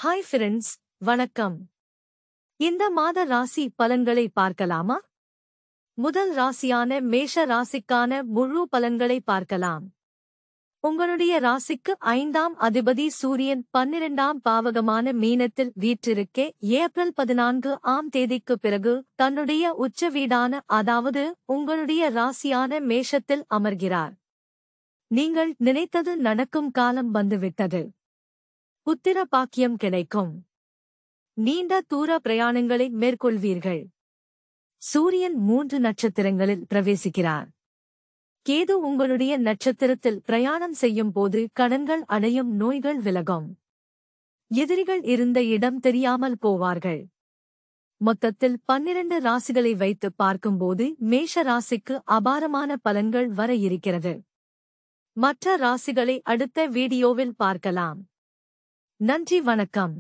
Hi friends, வணக்கம். இந்த மாத ராசி பலன்களை பார்க்கலாமா? முதல் ராசியான மேஷ ராசிக்கான முழு பலன்களை பார்க்கலாம். உங்களுடைய ராசிக்கு 5ஆம் அதிபதி சூரியன் 12ஆம் பாவகமான மீனத்தில் வீற்றிருக்க ஏப்ரல் 14ஆம் தேதிக்கு பிறகு தன்னுடைய உச்ச வீடான அதாவது உங்களுடைய ராசியான மேஷத்தில் அமர்கிறார். நீங்கள் நினைத்தது நடக்கும் காலம் வந்துவிட்டது. புத்திர பாக்கியம் கிடைக்கும். நீண்ட தூர பிரயாணங்களை மேற்கொள்வீர்கள். சூரியன் 3 நட்சத்திரங்களில் பிரவேசிக்கிறார். கேது உங்களுடைய நட்சத்திரத்தில் பிரயாணம் செய்யும் போது கடன்கள் அடையும், நோய்கள் விலகும். எதிரிகள் இருந்த இடம் தெரியாமல் போவார்கள். மொத்தத்தில் 12 ராசிகளை வைத்து பார்க்கும்போது மேஷ ராசிக்கு அபாரமான பலன்கள் வர இருக்கிறது. மற்ற ராசிகளை அடுத்த வீடியோவில் பார்க்கலாம். நன்றி, வணக்கம்.